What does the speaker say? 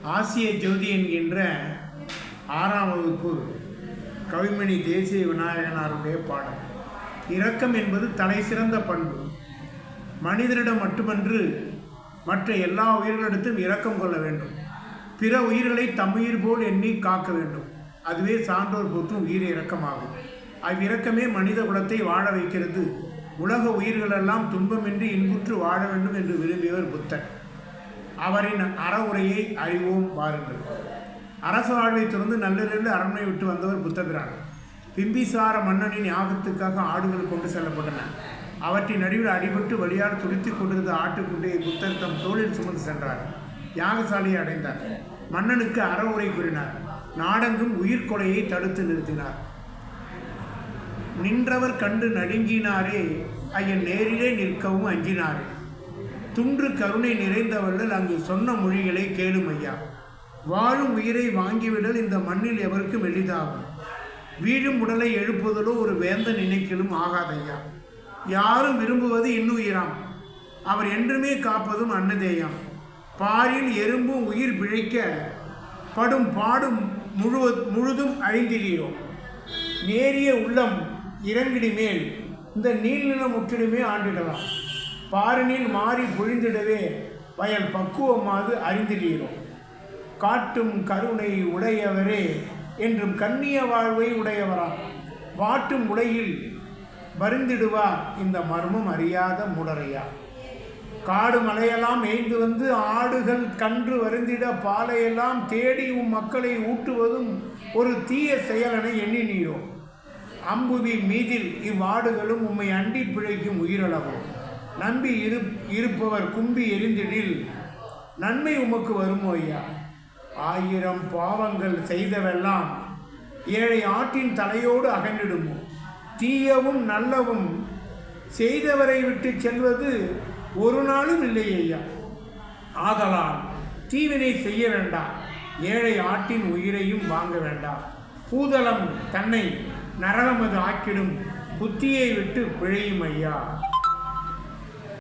ஆசிய ஜோதி என்கின்ற 6ஆம் வகுப்பு கவிமணி தேசிய விநாயகனாருடைய பாடம். இரக்கம் என்பது தலை சிறந்த பண்பு. மனிதனிடம் மட்டுமன்று மற்ற எல்லா உயிர்களிடத்தும் இரக்கம் கொள்ள வேண்டும். பிற உயிர்களை தம்முயிர் போல் எண்ணி காக்க வேண்டும். அதுவே சான்றோர் போற்றும் உயிர் இரக்கமாகும். அவ்விரக்கமே மனித குலத்தை வாழ வைக்கிறது. உலக உயிர்களெல்லாம் துன்பமின்றி இன்புற்று வாழ வேண்டும் என்று விரும்பியவர் புத்தர். அவரின் அறவுரையை அறிவோம் வாருங்கள். அரசு வாழ்வை தொடர்ந்து நள்ளிரவில் அரண்மனை விட்டு வந்தவர் புத்தபிரான். பிம்பிசார மன்னனின் யாகத்துக்காக ஆடுகள் கொண்டு செல்லப்பட்டன. அவற்றின் நடுவில் அடிபட்டு வழியால் துடித்துக் கொண்டிருந்த ஆட்டுக்குட்டியை புத்தர் தம் தோளில் சுமந்து சென்றார். யாகசாலையை அடைந்தார். மன்னனுக்கு அறவுரை கூறினார். நாடெங்கும் உயிர்கொலையை தடுத்து நிறுத்தினார். நின்றவர் கண்டு நடுங்கினாரே, ஐயன் நேரிலே நிற்கவும் அஞ்சினாரே. துன்று கருணை நிறைந்தவர்கள் அங்கு சொன்ன மொழிகளை கேளும் ஐயா. வாழும் உயிரை வாங்கிவிடல் இந்த மண்ணில் எவருக்கும் எளிதாகும். வீழும் உடலை எழுப்புவதோ ஒரு வேந்த நினைக்கலும் ஆகாதையா. யாரும் விரும்புவது இன்னுயிராம். அவர் என்றுமே காப்பதும் அன்னதேயாம். பாரில் எறும்பும் உயிர் பிழைக்க படும் பாடும் முழுதும் அழிந்திடுகிறோம். நேரிய உள்ளம் இறங்கிடி மேல் இந்த நீள்நிலம் முற்றிலுமே ஆண்டிடலாம். பாரினில் மாறி பொழிந்திடவே வயல் பக்குவமாது அறிந்திடுகிறோம். காட்டும் கருணை உடையவரே என்றும் கண்ணிய வாழ்வை உடையவராம். வாட்டும் உடையில் வருந்திடுவார் இந்த மர்மம் அறியாத முடரையா. காடு மலையெல்லாம் மேய்ந்து வந்து ஆடுகள் கன்று வருந்திட பாலையெல்லாம் தேடி மக்களை ஊட்டுவதும் ஒரு தீய செயலென எண்ணினீரோ. அம்புவி மீதில் இவ்வாடுகளும் உம்மை அண்டி பிழைக்கும் உயிரளவோ. நம்பி இருப்பவர் கும்பி எரிந்திடில் நன்மை உமக்கு வருமோ ஐயா. 1000 பாவங்கள் செய்தவெல்லாம் ஏழை ஆட்டின் தலையோடு அகன்றிடுமோ. தீயவும் நல்லவும் செய்தவரை விட்டு செல்வது ஒரு நாளும் இல்லை ஐயா. ஆதலால் தீவினை செய்ய வேண்டாம். ஏழை ஆட்டின் உயிரையும் வாங்க வேண்டாம். பூதளம் தன்னை நரகமது ஆக்கிடும் புத்தியை விட்டு பிழையும் ஐயா.